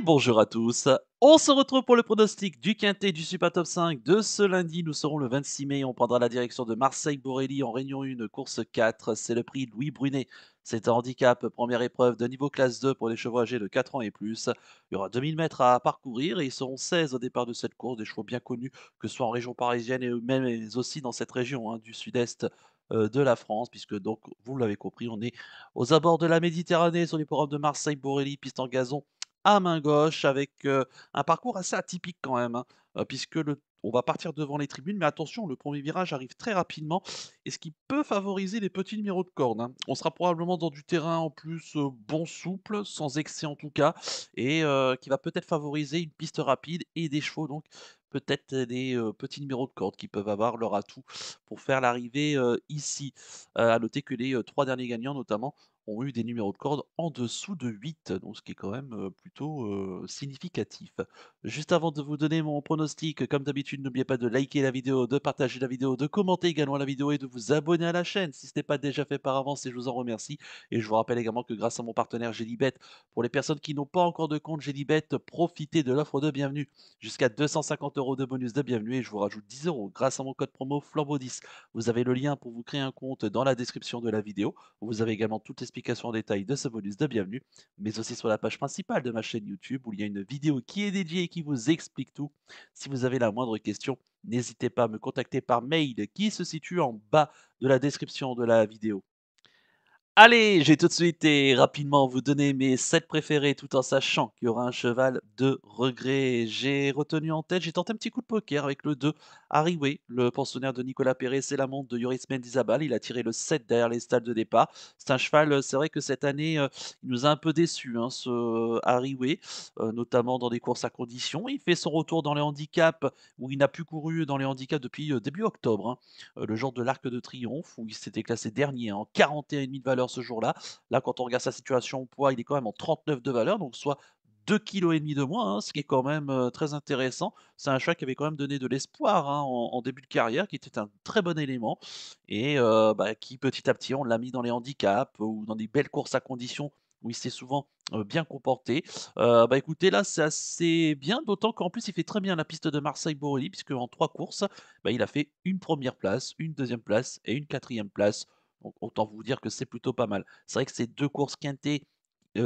Bonjour à tous. On se retrouve pour le pronostic du quintet du Super Top 5 de ce lundi. Nous serons le 26 mai. On prendra la direction de Marseille-Borelli en Réunion 1, course 4. C'est le prix Louis Brunet. C'est un handicap, première épreuve de niveau classe 2 pour les chevaux âgés de 4 ans et plus. Il y aura 2000 mètres à parcourir et ils seront 16 au départ de cette course. Des chevaux bien connus, que ce soit en région parisienne et même aussi dans cette région du sud-est de la France, puisque donc, vous l'avez compris, on est aux abords de la Méditerranée sur les programmes de Marseille-Borelli, piste en gazon à main gauche avec, un parcours assez atypique quand même, puisque on va partir devant les tribunes, mais attention, le premier virage arrive très rapidement et ce qui peut favoriser les petits numéros de corde, hein. On sera probablement dans du terrain en plus, bon souple, sans excès en tout cas et qui va peut-être favoriser une piste rapide et des chevaux donc peut-être des, petits numéros de corde qui peuvent avoir leur atout pour faire l'arrivée, ici. À noter que les, 3 derniers gagnants notamment ont eu des numéros de corde en dessous de 8, donc ce qui est quand même, plutôt, significatif. Juste avant de vous donner mon pronostic, comme d'habitude, n'oubliez pas de liker la vidéo, de partager la vidéo, de commenter également la vidéo et de vous abonner à la chaîne si ce n'est pas déjà fait par avance et je vous en remercie. Et je vous rappelle également que grâce à mon partenaire Gelibet, pour les personnes qui n'ont pas encore de compte Gelibet, profitez de l'offre de bienvenue. Jusqu'à 250 € de bonus de bienvenue et je vous rajoute 10 € grâce à mon code promo Flambeau10. Vous avez le lien pour vous créer un compte dans la description de la vidéo. Vous avez également toute l'explication en détail de ce bonus de bienvenue, mais aussi sur la page principale de ma chaîne YouTube où il y a une vidéo qui est dédiée et qui vous explique tout. Si vous avez la moindre question, n'hésitez pas à me contacter par mail qui se situe en bas de la description de la vidéo. Allez, j'ai tout de suite et rapidement vous donner mes 7 préférés tout en sachant qu'il y aura un cheval de regret. J'ai retenu en tête, j'ai tenté un petit coup de poker avec le 2, Harry le pensionnaire de Nicolas Perret, c'est la montre de Yoris Mendizabal. Il a tiré le 7 derrière les stalles de départ. C'est un cheval, c'est vrai que cette année, il nous a un peu déçus, hein, ce Harry notamment dans des courses à conditions. Il fait son retour dans les handicaps où il n'a plus couru dans les handicaps depuis début octobre, hein, le jour de l'Arc de Triomphe où il s'était classé dernier en 41,5 de valeur ce jour-là. Là, quand on regarde sa situation au poids, il est quand même en 39 de valeur, donc soit 2,5 kg de moins, hein, ce qui est quand même très intéressant. C'est un cheval qui avait quand même donné de l'espoir hein, en début de carrière, qui était un très bon élément et qui petit à petit, on l'a mis dans les handicaps ou dans des belles courses à conditions où il s'est souvent bien comporté. Écoutez, là, c'est assez bien, d'autant qu'en plus, il fait très bien la piste de Marseille-Borelli, puisque en 3 courses, il a fait une première place, une deuxième place et une quatrième place. Donc autant vous dire que c'est plutôt pas mal. C'est vrai que ces 2 courses quintées,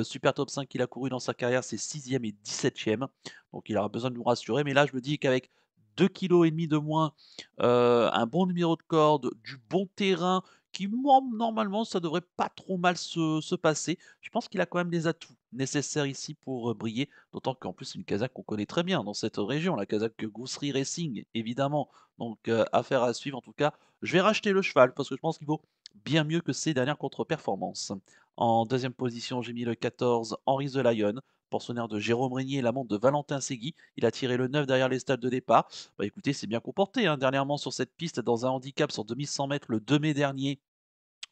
Super Top 5 qu'il a couru dans sa carrière, c'est 6e et 17e. Donc il aura besoin de nous rassurer. Mais là, je me dis qu'avec 2,5 kg de moins, un bon numéro de corde, du bon terrain qui moi, normalement, ça devrait pas trop mal se passer. Je pense qu'il a quand même les atouts nécessaires ici pour, briller, d'autant qu'en plus c'est une casaque qu'on connaît très bien dans cette région, la casaque Goussery Racing évidemment. Donc, affaire à suivre en tout cas. Je vais racheter le cheval parce que je pense qu'il vaut bien mieux que ses dernières contre-performances. En deuxième position, j'ai mis le 14 Henri the Lion, pensionnaire de Jérôme Régnier et la montre de Valentin Segui. Il a tiré le 9 derrière les stades de départ. Écoutez, c'est bien comporté hein, dernièrement sur cette piste dans un handicap sur 2100 mètres le 2 mai dernier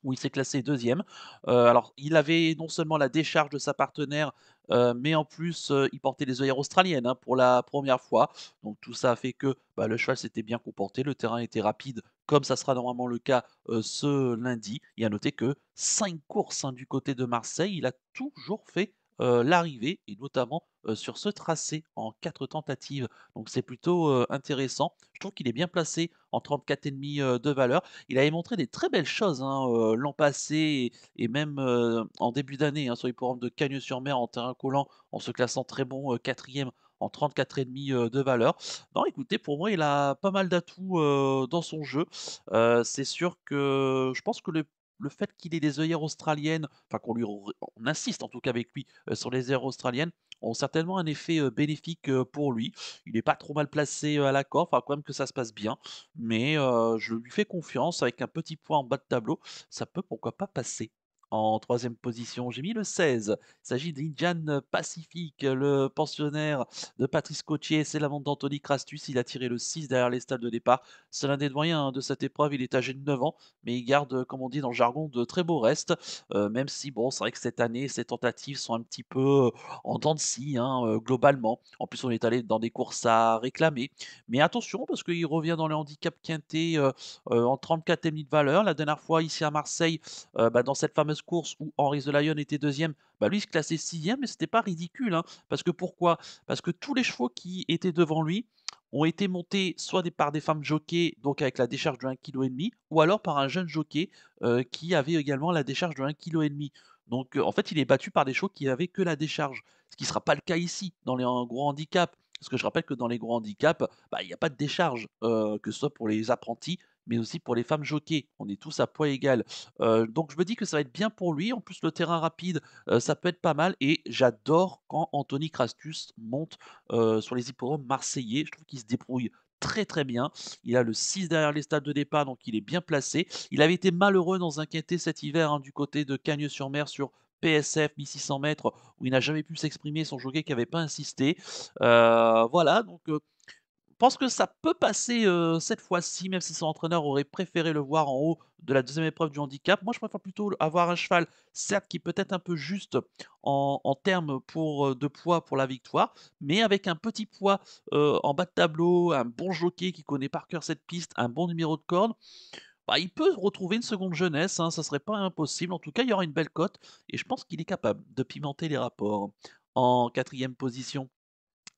où il s'est classé deuxième. Alors il avait non seulement la décharge de sa partenaire, mais en plus, il portait les œillères australiennes, hein, pour la première fois. Donc tout ça a fait que, le cheval s'était bien comporté, le terrain était rapide comme ça sera normalement le cas, ce lundi et à noter que 5 courses, hein, du côté de Marseille, il a toujours fait, l'arrivée et notamment, sur ce tracé en 4 tentatives. Donc c'est plutôt, intéressant. Je trouve qu'il est bien placé en 34,5 de valeur. Il avait montré des très belles choses, hein, l'an passé et même, en début d'année, hein, sur les programmes de Cagnes-sur-Mer en terrain collant, en se classant très bon, 4e en 34,5 de valeur. Non, écoutez, pour moi, il a pas mal d'atouts, dans son jeu. C'est sûr que je pense que le fait qu'il ait des œillères australiennes, enfin on insiste en tout cas avec lui, sur les œillères australiennes, ont certainement un effet, bénéfique, pour lui. Il est pas trop mal placé, à la corde, enfin quand même que ça se passe bien. Mais je lui fais confiance avec un petit point en bas de tableau, ça peut pourquoi pas passer. En troisième position, j'ai mis le 16. Il s'agit d'Indian Pacific, le pensionnaire de Patrice Cottier. C'est la montre d'Anthony Crastus. Il a tiré le 6 derrière les stalles de départ. C'est l'un des doyens hein, de cette épreuve. Il est âgé de 9 ans, mais il garde, comme on dit dans le jargon, de très beaux restes. Même si, bon, c'est vrai que cette année, ses tentatives sont un petit peu en dents de scie, hein, globalement. En plus, on est allé dans des courses à réclamer. Mais attention, parce qu'il revient dans les handicaps quintés en 34 et demi de valeur. La dernière fois, ici à Marseille, dans cette fameuse fameuse course où Henri the Lion était deuxième, bah, lui il se classait sixième, mais c'était pas ridicule, hein. Parce que pourquoi? Parce que tous les chevaux qui étaient devant lui ont été montés soit par des femmes jockeys, donc avec la décharge de 1,5 kg, ou alors par un jeune jockey, qui avait également la décharge de 1,5 kg. Donc, en fait, il est battu par des chevaux qui avaient que la décharge. Ce qui ne sera pas le cas ici, dans les gros handicaps. Parce que je rappelle que dans les gros handicaps, bah, il y a pas de décharge, que ce soit pour les apprentis, mais aussi pour les femmes jockeys. On est tous à poids égal. Donc je me dis que ça va être bien pour lui. En plus, le terrain rapide, ça peut être pas mal et j'adore quand Anthony Crastus monte, sur les hippodromes marseillais. Je trouve qu'il se débrouille très, très bien. Il a le 6 derrière les stades de départ, donc il est bien placé. Il avait été malheureux dans un quintet cet hiver, hein, du côté de Cagnes-sur-Mer sur PSF 1600 mètres où il n'a jamais pu s'exprimer, son jockey qui avait pas insisté. Voilà, donc je pense que ça peut passer, cette fois-ci, même si son entraîneur aurait préféré le voir en haut de la deuxième épreuve du handicap. Moi, je préfère plutôt avoir un cheval, certes, qui peut être un peu juste en termes de poids pour la victoire, mais avec un petit poids, en bas de tableau, un bon jockey qui connaît par cœur cette piste, un bon numéro de corde, bah, il peut retrouver une seconde jeunesse, hein, ça serait pas impossible. En tout cas, il y aura une belle cote et je pense qu'il est capable de pimenter les rapports. En quatrième position,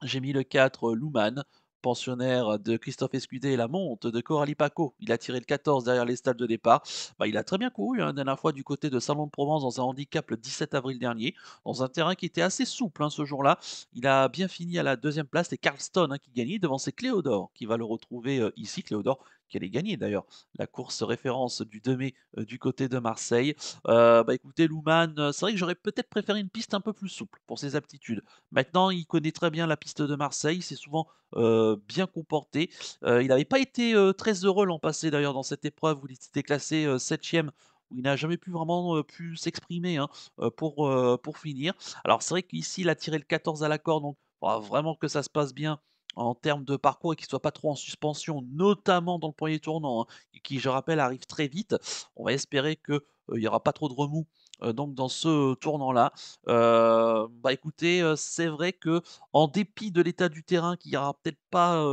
j'ai mis le 4, Luman, pensionnaire de Christophe Escudé et la monte de Coralie Paco. Il a tiré le 14 derrière les stalles de départ. Bah, il a très bien couru, hein, la dernière fois du côté de Salon de Provence dans un handicap le 17 avril dernier, dans un terrain qui était assez souple, hein, ce jour-là. Il a bien fini à la deuxième place. C'est Carlston, hein, qui gagnait devant c'est Cléodore qui va le retrouver ici. Cléodore qui allait gagner d'ailleurs la course référence du 2 mai du côté de Marseille. Bah écoutez, Luman, c'est vrai que j'aurais peut-être préféré une piste un peu plus souple pour ses aptitudes. Maintenant, il connaît très bien la piste de Marseille, il s'est souvent, bien comporté. Il n'avait pas été, très heureux l'an passé d'ailleurs dans cette épreuve où il s'était classé, 7e, où il n'a jamais pu vraiment, pu s'exprimer, hein, pour finir. Alors c'est vrai qu'ici, il a tiré le 14 à la corde, donc faudra vraiment que ça se passe bien en termes de parcours et qu'il soit pas trop en suspension, notamment dans le 1er tournant, hein, qui je rappelle arrive très vite. On va espérer que, il y aura pas trop de remous, donc dans ce tournant-là. Bah, écoutez, c'est vrai que en dépit de l'état du terrain qui aura peut-être pas,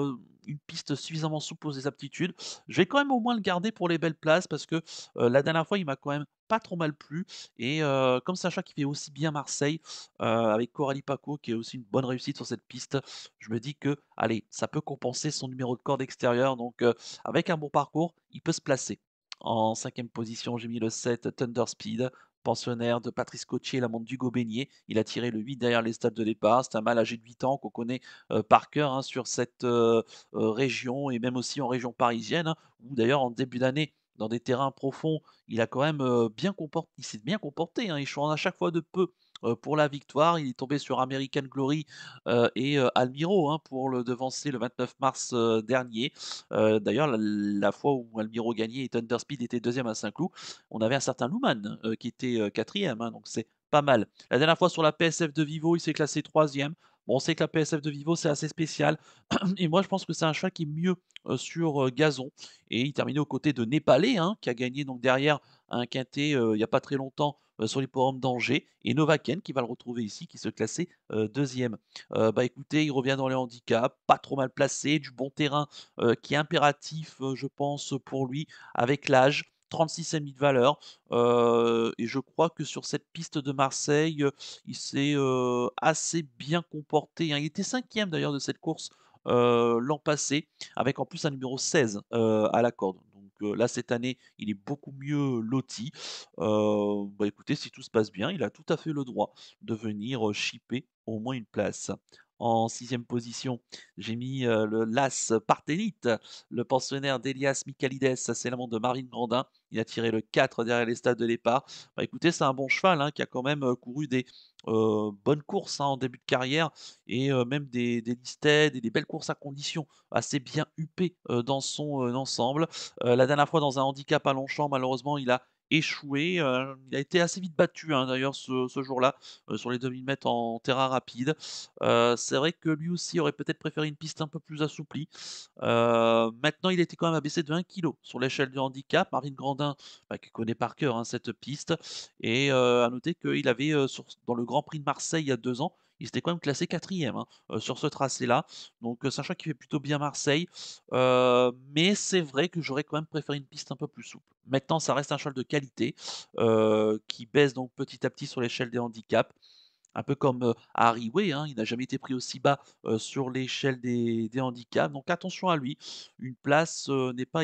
une piste suffisamment souple pour ses aptitudes, je vais quand même au moins le garder pour les belles places parce que, la dernière fois, il m'a quand même pas trop mal plu et comme c'est un chat qui fait aussi bien Marseille, avec Coralie Paco qui a aussi une bonne réussite sur cette piste, je me dis que, allez, ça peut compenser son numéro de corde extérieur donc avec un bon parcours, il peut se placer. En cinquième position, j'ai mis le 7 Thunder Speed, pensionnaire de Patrice Cottier, la montre d'Hugo Beignet. Il a tiré le 8 derrière les stades de départ. C'est un mâle âgé de 8 ans qu'on connaît, par cœur, hein, sur cette, région et même aussi en région parisienne, hein, où d'ailleurs en début d'année, dans des terrains profonds, il a quand même, il s'est bien comporté, hein. Il change à chaque fois de peu, pour la victoire. Il est tombé sur American Glory, et Almiro, hein, pour le devancer le 29 mars, dernier. D'ailleurs la fois où Almiro gagnait et Thunder Speed était deuxième à Saint-Cloud, on avait un certain Luman, qui était, 4e, hein, donc c'est pas mal. La dernière fois sur la PSF de Vivo, il s'est classé troisième. Bon, on sait que la PSF de Vivo, c'est assez spécial et moi je pense que c'est un cheval qui est mieux, sur, gazon et il terminait aux côtés de Népalais, hein, qui a gagné donc derrière un quintet, il y a pas très longtemps, sur l'hippodrome d'Angers et Novaken qui va le retrouver ici, qui se classait, 2e. Bah, écoutez, il revient dans les handicaps, pas trop mal placé, du bon terrain, qui est impératif, je pense, pour lui avec l'âge. 36 et demi de valeur, et je crois que sur cette piste de Marseille, il s'est, assez bien comporté, hein. Il était 5e d'ailleurs de cette course, l'an passé, avec en plus un numéro 16, à la corde. Donc, là cette année, il est beaucoup mieux loti. Bah, écoutez, si tout se passe bien, il a tout à fait le droit de venir, chipper au moins une place. En sixième position, j'ai mis, le l'As Parthénite, le pensionnaire d'Elias Michalides, ça c'est l'amant de Marine Grandin. Il a tiré le 4 derrière les stades de départ. Bah, écoutez, c'est un bon cheval, hein, qui a quand même, couru des, bonnes courses, hein, en début de carrière et même des listed et des belles courses à conditions, assez bien huppées, dans son, ensemble. La dernière fois dans un handicap à Longchamp, malheureusement, il a échoué, il a été assez vite battu, hein, d'ailleurs ce jour-là, sur les 2000 mètres en terrain rapide. C'est vrai que lui aussi aurait peut-être préféré une piste un peu plus assouplie. Maintenant, il était quand même abaissé de 1 kg sur l'échelle du handicap. Marine Grandin, bah, qui connaît par cœur, hein, cette piste et à noter qu'il avait, dans le Grand Prix de Marseille il y a 2 ans, ils étaient quand même classés 4e, hein, sur ce tracé-là. Donc, sachant qu'il fait plutôt bien Marseille, mais c'est vrai que j'aurais quand même préféré une piste un peu plus souple. Maintenant, ça reste un cheval de qualité, qui baisse donc petit à petit sur l'échelle des handicaps. Un peu comme, Harry hein, il n'a jamais été pris aussi bas, sur l'échelle des handicaps, donc attention à lui. Une place, n'est pas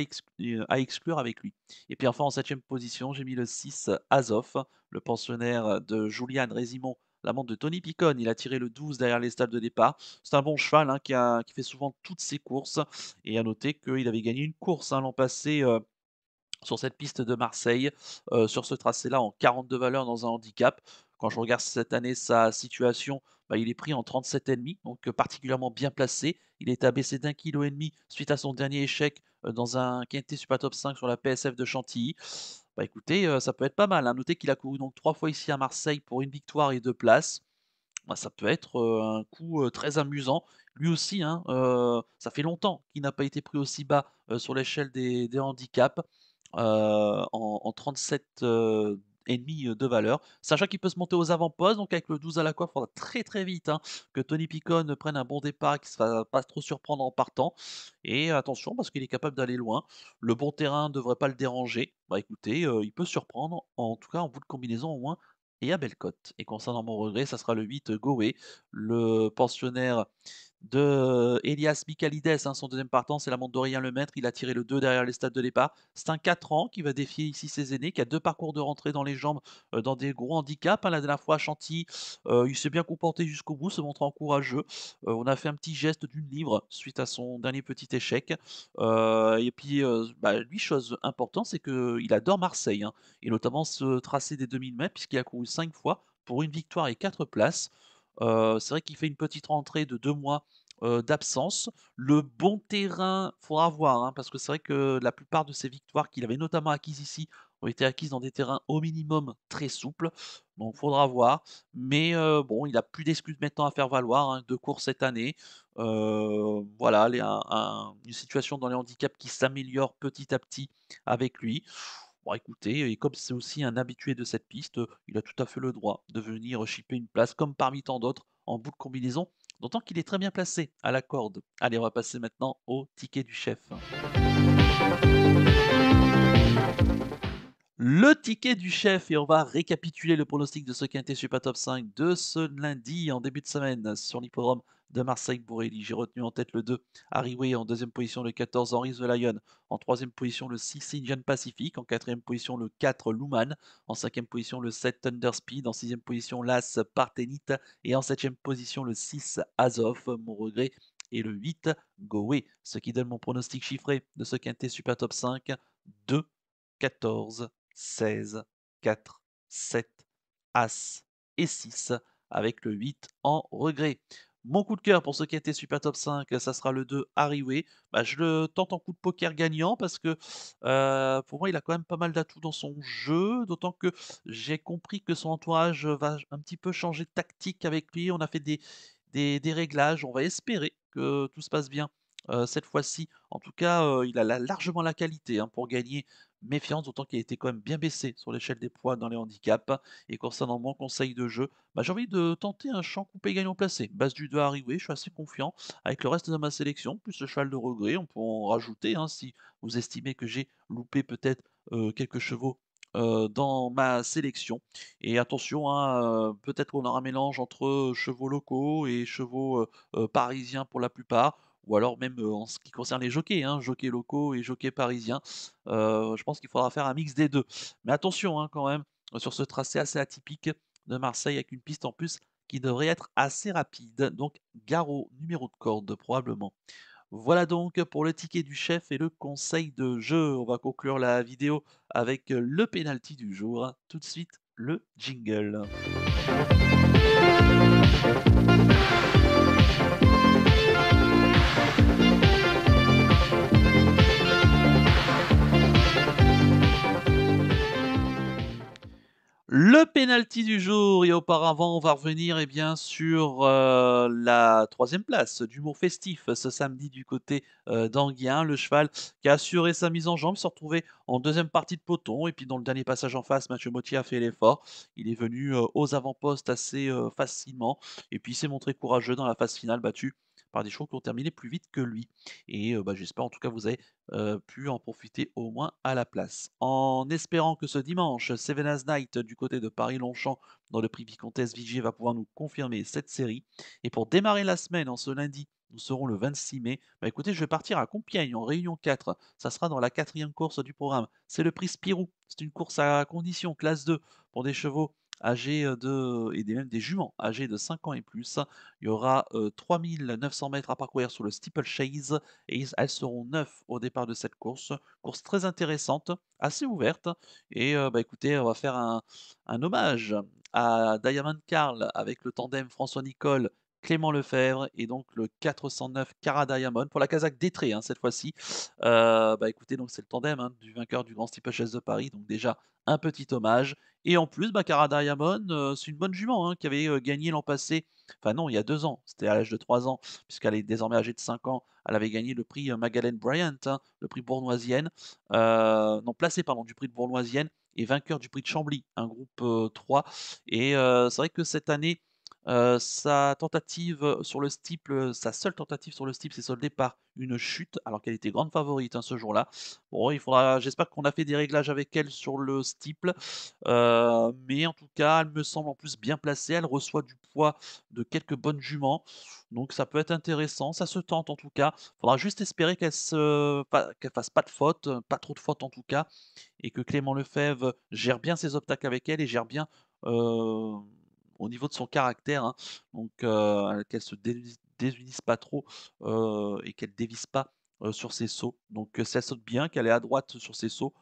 à exclure avec lui. Et puis enfin en 7e position, j'ai mis le 6 Azov, le pensionnaire de Julian Résimond, l'amant de Tony Picon. Il a tiré le 12 derrière les stalles de départ. C'est un bon cheval, hein, qui fait souvent toutes ses courses et à noter qu'il avait gagné une course, hein, l'an passé, sur cette piste de Marseille, sur ce tracé-là en 42 valeurs dans un handicap. Quand je regarde cette année sa situation, bah, il est pris en 37,5, donc particulièrement bien placé. Il est abaissé d'1,5 kg suite à son dernier échec, dans un quintet Super Top 5 sur la PSF de Chantilly. Bah, écoutez, ça peut être pas mal, hein. Notez qu'il a couru donc 3 fois ici à Marseille pour une victoire et 2 places. Bah, ça peut être, un coup, très amusant. Lui aussi, hein, ça fait longtemps qu'il n'a pas été pris aussi bas, sur l'échelle des handicaps, en 37, et demi, de valeur. Sachant qu'il peut se monter aux avant-postes, donc avec le 12 à la coiffe, il faudra très, très vite, hein, que Tony Picon prenne un bon départ, qu'il ne se fasse pas trop surprendre en partant et attention parce qu'il est capable d'aller loin. Le bon terrain ne devrait pas le déranger. Bah, écoutez, il peut surprendre, en tout cas en bout de combinaison au moins et à belle cote. Et concernant mon regret, ça sera le 8 Goé, le pensionnaire de Elias Michalides, hein, son deuxième partant, c'est la montre d'Aurélien Lemaître. Il a tiré le 2 derrière les stades de départ. C'est un 4 ans qui va défier ici ses aînés, qui a 2 parcours de rentrée dans les jambes, dans des gros handicaps, hein. La dernière fois à Chantilly, il s'est bien comporté jusqu'au bout, se montrant courageux. On a fait un petit geste d'une livre suite à son dernier petit échec. Et puis, bah, lui, chose importante, c'est qu'il adore Marseille, hein, et notamment ce tracé des 2000 mètres puisqu'il a couru 5 fois pour une victoire et 4 places. C'est vrai qu'il fait une petite rentrée de 2 mois, d'absence. Le bon terrain, faudra voir, hein, parce que c'est vrai que la plupart de ses victoires qu'il avait notamment acquises ici, ont été acquises dans des terrains au minimum très souples, donc faudra voir. Mais, bon, il a plus d'excuses maintenant à faire valoir, hein, 2 courses cette année. Voilà, les une situation dans les handicaps qui s'améliore petit à petit avec lui. Bon écoutez, et comme c'est aussi un habitué de cette piste, il a tout à fait le droit de venir chipper une place comme parmi tant d'autres en bout de combinaison, d'autant qu'il est très bien placé à la corde. Allez, on va passer maintenant au ticket du chef. Le ticket du chef et on va récapituler le pronostic de ce quintet Super Top 5 de ce lundi en début de semaine sur l'hippodrome de Marseille-Borély. J'ai retenu en tête le 2 Harry en deuxième position le 14 Henri the Lion, en troisième position le 6 Indian Pacific, en quatrième position le 4 Luman, en cinquième position le 7 Thunder Speed, en sixième position l'As Partenit et en septième position le 6 Azov, mon regret, et le 8 Goé. Ce qui donne mon pronostic chiffré de ce quintet Super Top 5 2, 14, 16, 4, 7, As et 6 avec le 8 en regret. Mon coup de cœur pour ce qui était Super Top 5, ça sera le 2 Harry. Bah, je le tente en coup de poker gagnant parce que pour moi, il a quand même pas mal d'atouts dans son jeu, d'autant que j'ai compris que son entourage va un petit peu changer de tactique avec lui. On a fait des réglages, on va espérer que tout se passe bien cette fois-ci. En tout cas, il a largement la qualité hein, pour gagner. Méfiance, d'autant qu'il a été quand même bien baissé sur l'échelle des poids dans les handicaps. Et concernant mon conseil de jeu, bah, j'ai envie de tenter un champ coupé gagnant placé. Base du 2 arrivé, je suis assez confiant avec le reste de ma sélection, plus le cheval de regret. On peut en rajouter hein, si vous estimez que j'ai loupé peut-être quelques chevaux dans ma sélection. Et attention, hein, peut-être qu'on aura un mélange entre chevaux locaux et chevaux parisiens pour la plupart. Ou alors même en ce qui concerne les jockeys, hein, jockeys locaux et jockeys parisiens. Je pense qu'il faudra faire un mix des 2. Mais attention, hein, quand même, sur ce tracé assez atypique de Marseille avec une piste en plus qui devrait être assez rapide. Donc Garot, numéro de corde probablement. Voilà donc pour le ticket du chef et le conseil de jeu. On va conclure la vidéo avec le penalty du jour. Tout de suite, le jingle. Le Le penalty du jour et auparavant, on va revenir, bien, sur, la troisième place d'Humour Festif ce samedi du côté, d'Anguien. Le cheval qui a assuré sa mise en jambe, s'est retrouvé en deuxième partie de peloton et puis dans le dernier passage en face, Mathieu Mottier a fait l'effort. Il est venu, aux avant-postes assez, facilement et puis il s'est montré courageux dans la phase finale, battu par des chevaux qui ont terminé plus vite que lui et j'espère en tout cas vous avez, pu en profiter au moins à la place. En espérant que ce dimanche, Seven Night du côté de Paris-Longchamp dans le prix Vicomtesse Vigier va pouvoir nous confirmer cette série. Et pour démarrer la semaine en ce lundi, nous serons le 26 mai. Écoutez, je vais partir à Compiègne en Réunion 4. Ça sera dans la quatrième course du programme. C'est le prix Spirou. C'est une course à condition, classe 2, pour des chevaux âgés même des juments âgés de 5 ans et plus. Il y aura 3900 mètres à parcourir sur le steeplechase et elles seront 9 au départ de cette course. Course très intéressante, assez ouverte et écoutez, on va faire un hommage à Diamond Carl avec le tandem François Nicole, Clément Lefebvre et donc le 409 Cara Diamond pour la casaque d'Étré, hein, cette fois-ci. Écoutez, donc c'est le tandem, hein, du vainqueur du Grand Steeplechase de Paris, donc déjà un petit hommage et en plus, Cara Diamond, c'est une bonne jument, hein, qui avait, gagné l'an passé, enfin non, il y a 2 ans, c'était à l'âge de 3 ans, puisqu'elle est désormais âgée de 5 ans. Elle avait gagné le prix, Magalhães Bryant, hein, le prix Bournoisienne, non placé pardon, du prix de Bournoisienne et vainqueur du prix de Chambly, un groupe, 3 et c'est vrai que cette année, sa tentative, sur le steeple, sa seule tentative sur le steeple s'est soldée par une chute, alors qu'elle était grande favorite, hein, ce jour-là. Bon, j'espère qu'on a fait des réglages avec elle sur le steeple, mais en tout cas, elle me semble en plus bien placée. Elle reçoit du poids de quelques bonnes juments, donc ça peut être intéressant. Ça se tente en tout cas. Faudra juste espérer qu'elle fasse pas de fautes, pas trop de fautes en tout cas, et que Clément Lefebvre gère bien ses obstacles avec elle et gère bien, heu, au niveau de son caractère, hein. Donc qu'elle se désunisse pas trop, et qu'elle dévisse pas, sur ses sauts. Donc si elle saute bien, qu'elle est à droite sur ses sauts,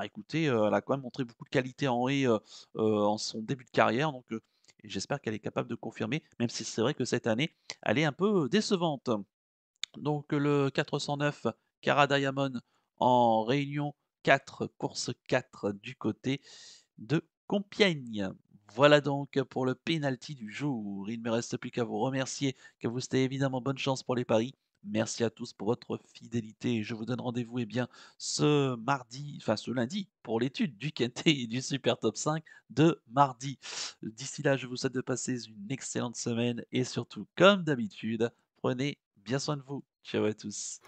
écoutez, elle a quand même montré beaucoup de qualité en haie, en son début de carrière donc et j'espère qu'elle est capable de confirmer, même si c'est vrai que cette année, elle est un peu décevante. Donc le 409 Cara Diamond en réunion 4, course 4 du côté de Compiègne. Voilà donc pour le penalty du jour. Il ne me reste plus qu'à vous remercier, que vous souhaiter évidemment bonne chance pour les paris. Merci à tous pour votre fidélité. Je vous donne rendez-vous ce lundi, pour l'étude du quintet et du Super Top 5 de mardi. D'ici là, je vous souhaite de passer une excellente semaine et surtout, comme d'habitude, prenez bien soin de vous. Ciao à tous.